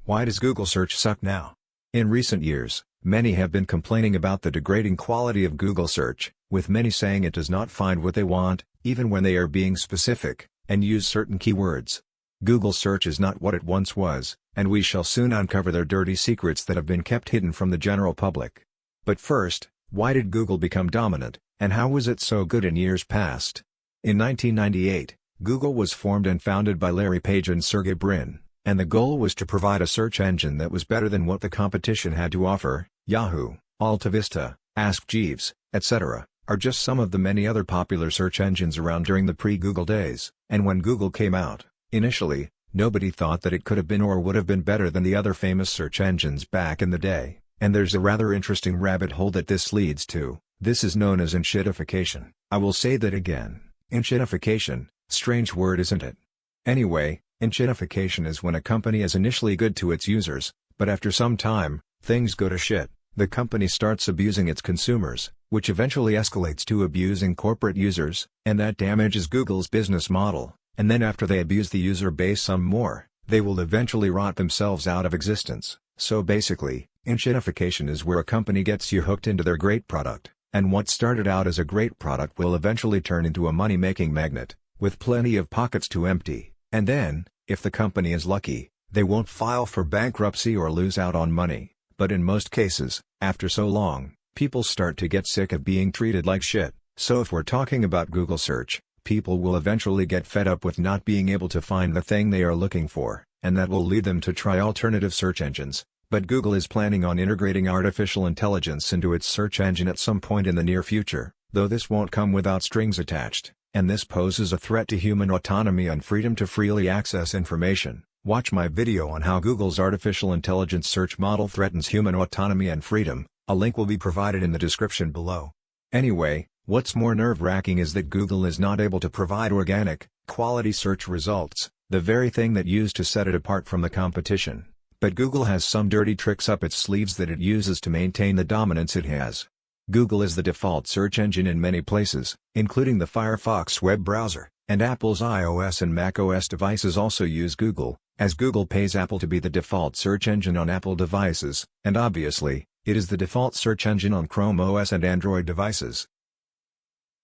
Why does Google search suck now? In recent years, many have been complaining about the degrading quality of Google search, with many saying it does not find what they want, even when they are being specific, and use certain keywords. Google search is not what it once was, and we shall soon uncover their dirty secrets that have been kept hidden from the general public. But first, why did Google become dominant, and how was it so good in years past? In 1998, Google was formed and founded by Larry Page and Sergey Brin, and the goal was to provide a search engine that was better than what the competition had to offer. Yahoo, AltaVista, Ask Jeeves, etc., are just some of the many other popular search engines around during the pre-Google days, and when Google came out, initially, nobody thought that it could have been or would have been better than the other famous search engines back in the day, and there's a rather interesting rabbit hole that this leads to. This is known as enshittification. I will say that again. Enshittification, strange word isn't it? Anyway, enshittification is when a company is initially good to its users, but after some time, things go to shit. The company starts abusing its consumers, which eventually escalates to abusing corporate users, and that damages Google's business model, and then after they abuse the user base some more, they will eventually rot themselves out of existence. So basically, enshittification is where a company gets you hooked into their great product, and what started out as a great product will eventually turn into a money-making magnet, with plenty of pockets to empty, and then, if the company is lucky, they won't file for bankruptcy or lose out on money. But in most cases, after so long, people start to get sick of being treated like shit. So if we're talking about Google search, people will eventually get fed up with not being able to find the thing they are looking for, and that will lead them to try alternative search engines. But Google is planning on integrating artificial intelligence into its search engine at some point in the near future, though this won't come without strings attached, and this poses a threat to human autonomy and freedom to freely access information. Watch my video on how Google's artificial intelligence search model threatens human autonomy and freedom. A link will be provided in the description below. Anyway, what's more nerve-wracking is that Google is not able to provide organic, quality search results, the very thing that used to set it apart from the competition. But Google has some dirty tricks up its sleeves that it uses to maintain the dominance it has. Google is the default search engine in many places, including the Firefox web browser, and Apple's iOS and macOS devices also use Google, as Google pays Apple to be the default search engine on Apple devices, and obviously, it is the default search engine on Chrome OS and Android devices.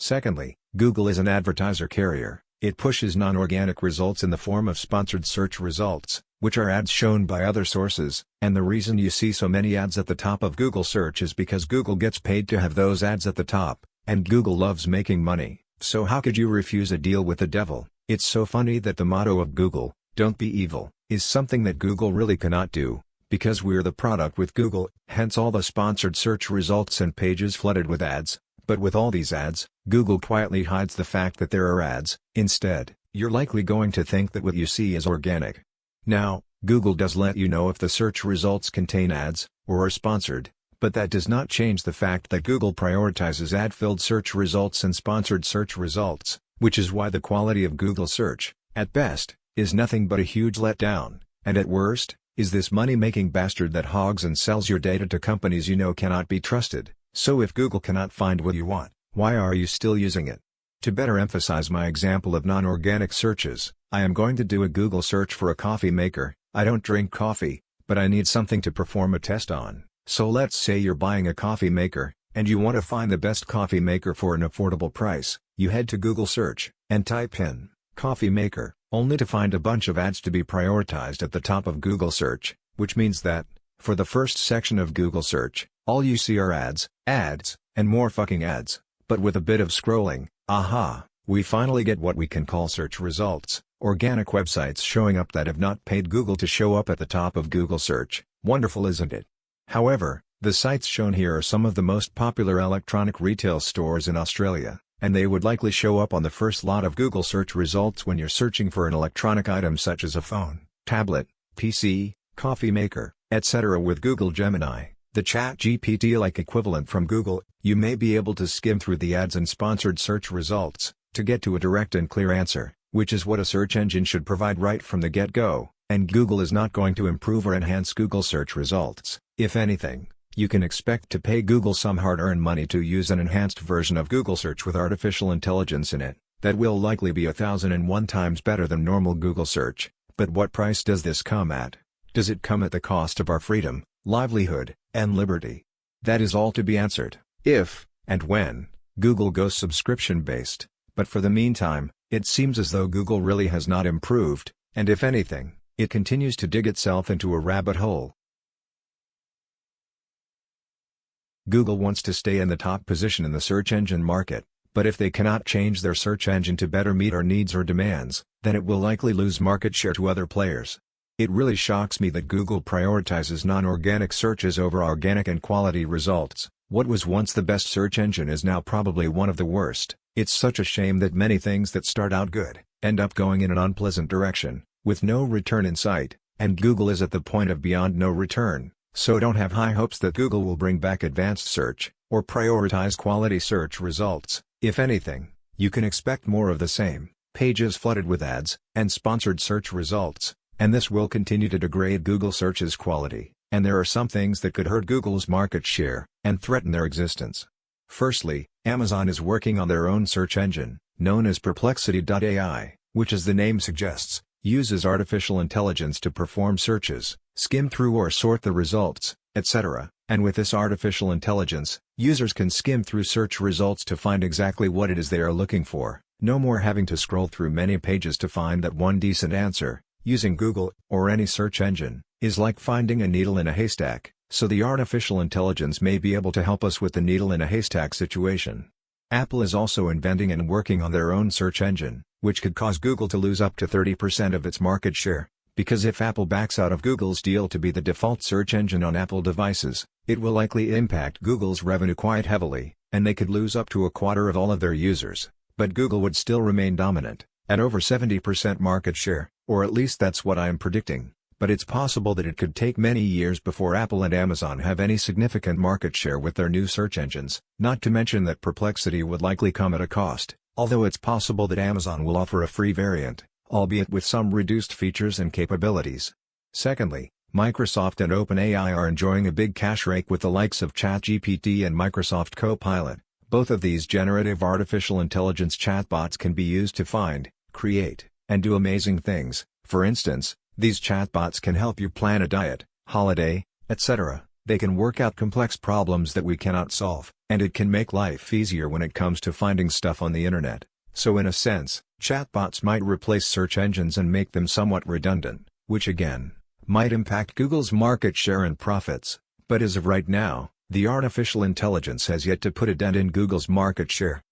Secondly, Google is an advertiser carrier. It pushes non-organic results in the form of sponsored search results, which are ads shown by other sources, and the reason you see so many ads at the top of Google search is because Google gets paid to have those ads at the top, and Google loves making money. So how could you refuse a deal with the devil? It's so funny that the motto of Google, "Don't be evil," is something that Google really cannot do, because we're the product with Google, hence all the sponsored search results and pages flooded with ads. But with all these ads, Google quietly hides the fact that there are ads. Instead, you're likely going to think that what you see is organic. Now, Google does let you know if the search results contain ads, or are sponsored, but that does not change the fact that Google prioritizes ad-filled search results and sponsored search results, which is why the quality of Google search, at best, is nothing but a huge letdown, and at worst, is this money-making bastard that hogs and sells your data to companies you know cannot be trusted. So if Google cannot find what you want, why are you still using it? To better emphasize my example of non-organic searches, I am going to do a Google search for a coffee maker. I don't drink coffee, but I need something to perform a test on. So let's say you're buying a coffee maker, and you want to find the best coffee maker for an affordable price. You head to Google search, and type in, coffee maker, only to find a bunch of ads to be prioritized at the top of Google search, which means that, for the first section of Google search, all you see are ads, and more fucking ads. But with a bit of scrolling, aha, we finally get what we can call search results, organic websites showing up that have not paid Google to show up at the top of Google search. Wonderful, isn't it? However, the sites shown here are some of the most popular electronic retail stores in Australia, and they would likely show up on the first lot of Google search results when you're searching for an electronic item such as a phone, tablet, PC, coffee maker, etc. With Google Gemini, the ChatGPT-like equivalent from Google, you may be able to skim through the ads and sponsored search results, to get to a direct and clear answer, which is what a search engine should provide right from the get-go, and Google is not going to improve or enhance Google search results. If anything, you can expect to pay Google some hard-earned money to use an enhanced version of Google search with artificial intelligence in it, that will likely be 1001 times better than normal Google search. But what price does this come at? Does it come at the cost of our freedom, livelihood, and liberty? That is all to be answered, if, and when, Google goes subscription-based, but for the meantime, it seems as though Google really has not improved, and if anything, it continues to dig itself into a rabbit hole. Google wants to stay in the top position in the search engine market, but if they cannot change their search engine to better meet our needs or demands, then it will likely lose market share to other players. It really shocks me that Google prioritizes non-organic searches over organic and quality results. What was once the best search engine is now probably one of the worst. It's such a shame that many things that start out good, end up going in an unpleasant direction, with no return in sight, and Google is at the point of beyond no return. So don't have high hopes that Google will bring back advanced search, or prioritize quality search results. If anything, you can expect more of the same, pages flooded with ads, and sponsored search results, and this will continue to degrade Google search's quality, and there are some things that could hurt Google's market share, and threaten their existence. Firstly, Amazon is working on their own search engine, known as Perplexity.ai, which as the name suggests, uses artificial intelligence to perform searches, skim through or sort the results, etc., and with this artificial intelligence, users can skim through search results to find exactly what it is they are looking for, no more having to scroll through many pages to find that one decent answer. Using Google, or any search engine, is like finding a needle in a haystack, so the artificial intelligence may be able to help us with the needle in a haystack situation. Apple is also inventing and working on their own search engine, which could cause Google to lose up to 30% of its market share, because if Apple backs out of Google's deal to be the default search engine on Apple devices, it will likely impact Google's revenue quite heavily, and they could lose up to a quarter of all of their users, but Google would still remain dominant, at over 70% market share, or at least that's what I am predicting, but it's possible that it could take many years before Apple and Amazon have any significant market share with their new search engines, not to mention that Perplexity would likely come at a cost, although it's possible that Amazon will offer a free variant, albeit with some reduced features and capabilities. Secondly, Microsoft and OpenAI are enjoying a big cash rake with the likes of ChatGPT and Microsoft Copilot. Both of these generative artificial intelligence chatbots can be used to find, create, and do amazing things. For instance, these chatbots can help you plan a diet, holiday, etc. They can work out complex problems that we cannot solve, and it can make life easier when it comes to finding stuff on the internet. So in a sense, chatbots might replace search engines and make them somewhat redundant, which again, might impact Google's market share and profits, but as of right now, the artificial intelligence has yet to put a dent in Google's market share.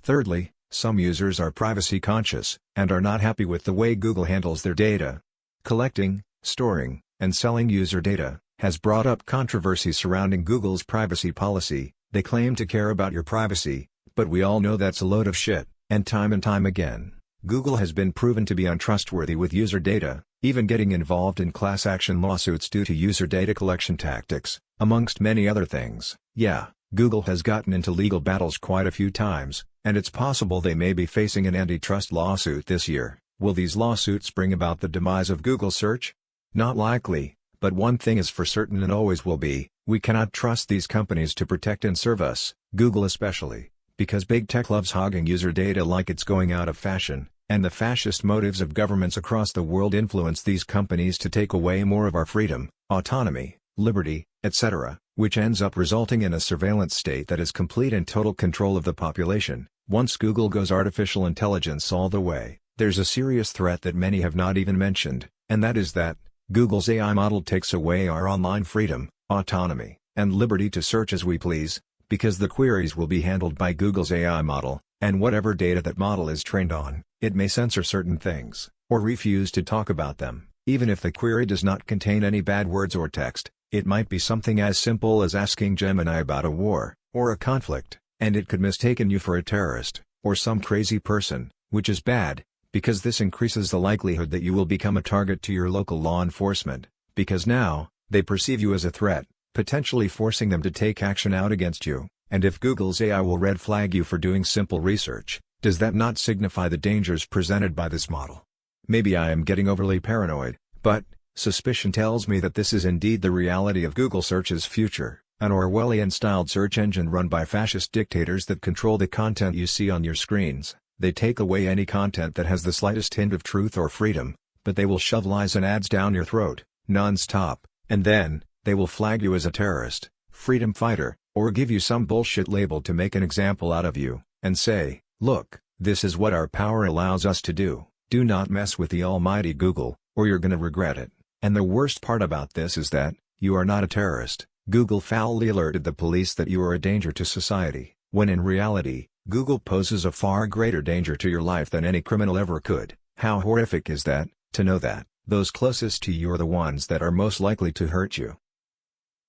Thirdly, some users are privacy conscious, and are not happy with the way Google handles their data. Collecting, storing, and selling user data has brought up controversy surrounding Google's privacy policy. They claim to care about your privacy, but we all know that's a load of shit, and time again, Google has been proven to be untrustworthy with user data, even getting involved in class action lawsuits due to user data collection tactics, amongst many other things. Yeah, Google has gotten into legal battles quite a few times, and it's possible they may be facing an antitrust lawsuit this year. Will these lawsuits bring about the demise of Google search? Not likely, but one thing is for certain and always will be, we cannot trust these companies to protect and serve us, Google especially, because big tech loves hogging user data like it's going out of fashion, and the fascist motives of governments across the world influence these companies to take away more of our freedom, autonomy, liberty, etc., which ends up resulting in a surveillance state that is complete and total control of the population. Once Google goes artificial intelligence all the way, there's a serious threat that many have not even mentioned, and that is that Google's AI model takes away our online freedom, autonomy, and liberty to search as we please, because the queries will be handled by Google's AI model, and whatever data that model is trained on, it may censor certain things, or refuse to talk about them. Even if the query does not contain any bad words or text, it might be something as simple as asking Gemini about a war, or a conflict, and it could mistaken you for a terrorist, or some crazy person, which is bad, because this increases the likelihood that you will become a target to your local law enforcement, because now, they perceive you as a threat, potentially forcing them to take action out against you. And if Google's AI will red flag you for doing simple research, does that not signify the dangers presented by this model? Maybe I am getting overly paranoid, but suspicion tells me that this is indeed the reality of Google Search's future, an Orwellian-styled search engine run by fascist dictators that control the content you see on your screens. They take away any content that has the slightest hint of truth or freedom, but they will shove lies and ads down your throat, non-stop, and then, they will flag you as a terrorist, freedom fighter, or give you some bullshit label to make an example out of you, and say, look, this is what our power allows us to do. Do not mess with the almighty Google, or you're gonna regret it. And the worst part about this is that, you are not a terrorist. Google foully alerted the police that you are a danger to society, when in reality, Google poses a far greater danger to your life than any criminal ever could. How horrific is that, to know that, those closest to you are the ones that are most likely to hurt you.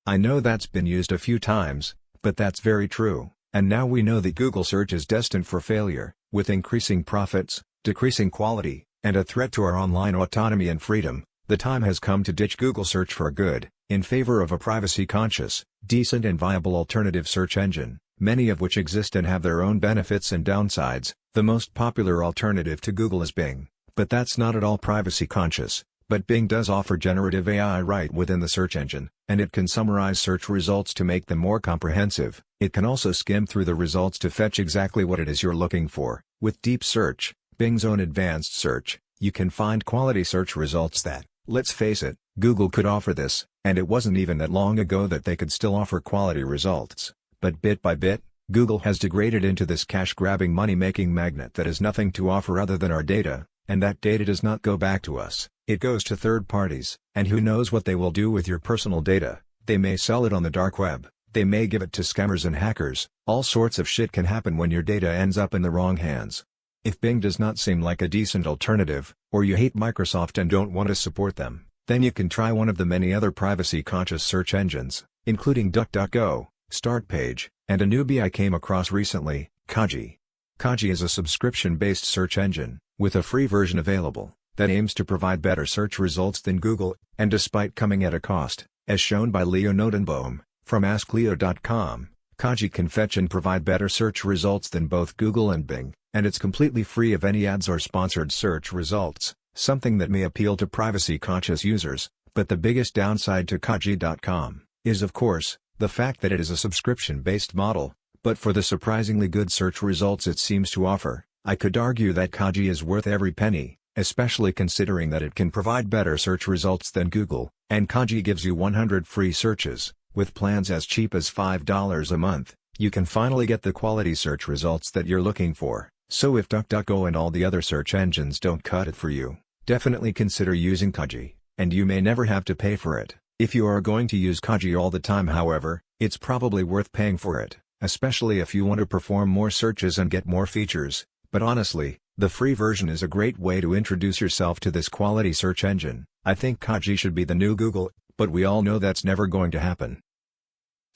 I know that's been used a few times, but that's very true, and now we know that Google search is destined for failure, with increasing profits, decreasing quality, and a threat to our online autonomy and freedom. The time has come to ditch Google search for good, in favor of a privacy-conscious, decent and viable alternative search engine, many of which exist and have their own benefits and downsides. The most popular alternative to Google is Bing, but that's not at all privacy-conscious. But Bing does offer generative AI right within the search engine, and it can summarize search results to make them more comprehensive. It can also skim through the results to fetch exactly what it is you're looking for. With Deep Search, Bing's own advanced search, you can find quality search results that, let's face it, Google could offer this, and it wasn't even that long ago that they could still offer quality results. But bit by bit, Google has degraded into this cash-grabbing money-making magnet that has nothing to offer other than our data, and that data does not go back to us. It goes to third parties, and who knows what they will do with your personal data. They may sell it on the dark web, they may give it to scammers and hackers. All sorts of shit can happen when your data ends up in the wrong hands. If Bing does not seem like a decent alternative, or you hate Microsoft and don't want to support them, then you can try one of the many other privacy-conscious search engines, including DuckDuckGo, StartPage, and a newbie I came across recently, Kagi. Kagi is a subscription-based search engine, with a free version available, that aims to provide better search results than Google, and despite coming at a cost, as shown by Leo Notenboom, from AskLeo.com, Kagi can fetch and provide better search results than both Google and Bing, and it's completely free of any ads or sponsored search results, something that may appeal to privacy-conscious users. But the biggest downside to Kagi.com is, of course, the fact that it is a subscription-based model. But for the surprisingly good search results it seems to offer, I could argue that Kagi is worth every penny, especially considering that it can provide better search results than Google, and Kagi gives you 100 free searches. With plans as cheap as $5 a month, you can finally get the quality search results that you're looking for. So if DuckDuckGo and all the other search engines don't cut it for you, definitely consider using Kagi, and you may never have to pay for it. If you are going to use Kagi all the time, however, it's probably worth paying for it, especially if you want to perform more searches and get more features. But honestly, the free version is a great way to introduce yourself to this quality search engine. I think Kagi should be the new Google, but we all know that's never going to happen.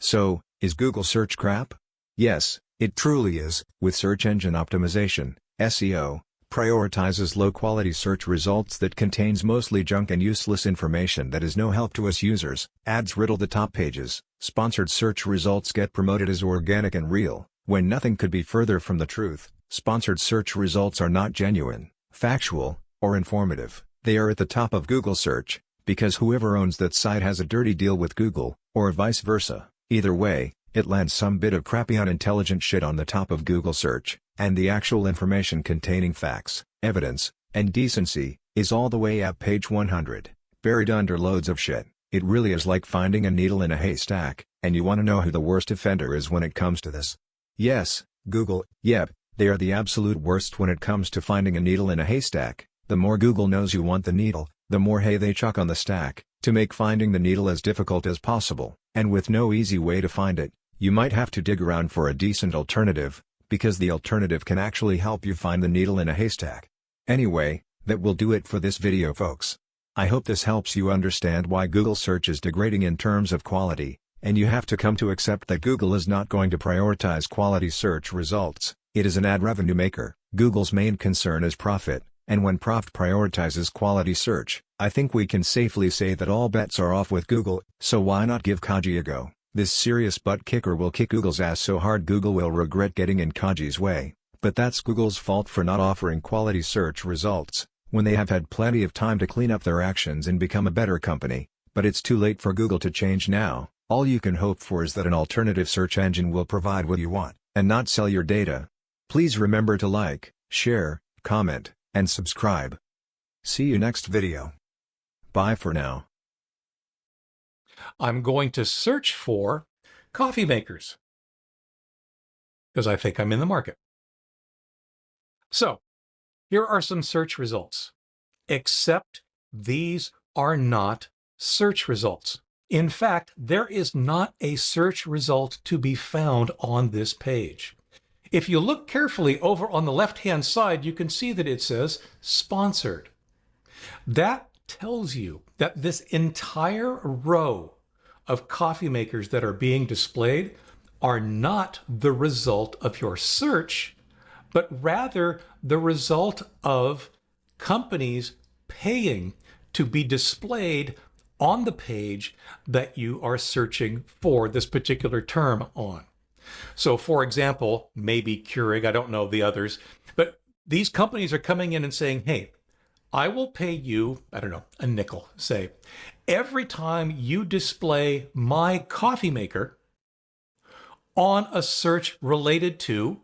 So, is Google search crap? Yes, it truly is. With search engine optimization, SEO, prioritizes low-quality search results that contains mostly junk and useless information that is no help to us users. Ads riddle the top pages. Sponsored search results get promoted as organic and real, when nothing could be further from the truth. Sponsored search results are not genuine, factual, or informative. They are at the top of Google search, because whoever owns that site has a dirty deal with Google, or vice versa. Either way, it lands some bit of crappy unintelligent shit on the top of Google search, and the actual information containing facts, evidence, and decency, is all the way up page 100, buried under loads of shit. It really is like finding a needle in a haystack, and you want to know who the worst offender is when it comes to this. Yes, Google, yep, they are the absolute worst when it comes to finding a needle in a haystack. The more Google knows you want the needle, the more hay they chuck on the stack, to make finding the needle as difficult as possible. And with no easy way to find it, you might have to dig around for a decent alternative, because the alternative can actually help you find the needle in a haystack. Anyway, that will do it for this video, folks. I hope this helps you understand why Google search is degrading in terms of quality, and you have to come to accept that Google is not going to prioritize quality search results. It is an ad revenue maker. Google's main concern is profit, and when profit prioritizes quality search, I think we can safely say that all bets are off with Google. So why not give Kagi a go? This serious butt kicker will kick Google's ass so hard Google will regret getting in Kagi's way. But that's Google's fault for not offering quality search results, when they have had plenty of time to clean up their actions and become a better company. But it's too late for Google to change now. All you can hope for is that an alternative search engine will provide what you want, and not sell your data. Please remember to like, share, comment, and subscribe. See you next video. Bye for now. I'm going to search for coffee makers because I think I'm in the market. So here are some search results, except these are not search results. In fact, there is not a search result to be found on this page. If you look carefully over on the left-hand side, you can see that it says sponsored. That tells you that this entire row of coffee makers that are being displayed are not the result of your search, but rather the result of companies paying to be displayed on the page that you are searching for this particular term on. So for example, maybe Keurig, I don't know the others, but these companies are coming in and saying, hey, I will pay you, I don't know, a nickel, say, every time you display my coffee maker on a search related to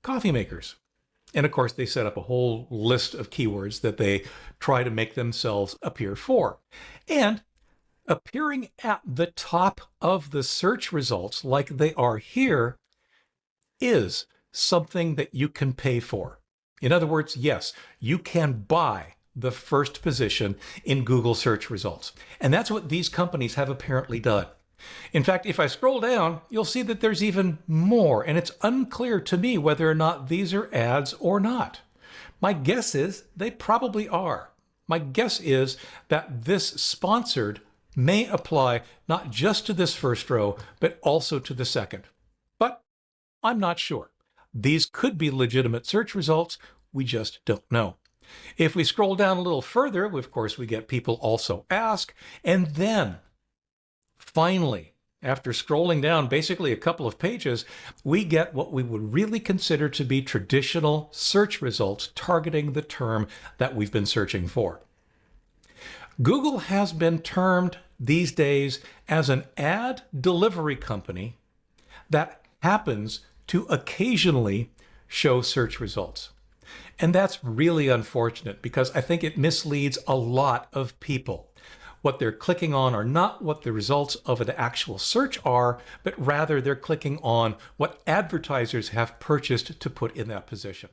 coffee makers. And of course, they set up a whole list of keywords that they try to make themselves appear for. And appearing at the top of the search results, like they are here, is something that you can pay for. In other words, yes, you can buy the first position in Google search results. And that's what these companies have apparently done. In fact, if I scroll down, you'll see that there's even more, and it's unclear to me whether or not these are ads or not. My guess is they probably are. My guess is that this sponsored may apply not just to this first row, but also to the second. But I'm not sure. These could be legitimate search results. We just don't know. If we scroll down a little further, of course, we get people also ask, and then finally, after scrolling down basically a couple of pages, we get what we would really consider to be traditional search results targeting the term that we've been searching for. Google has been termed these days as an ad delivery company that happens to occasionally show search results. And that's really unfortunate because I think it misleads a lot of people. What they're clicking on are not what the results of an actual search are, but rather they're clicking on what advertisers have purchased to put in that position.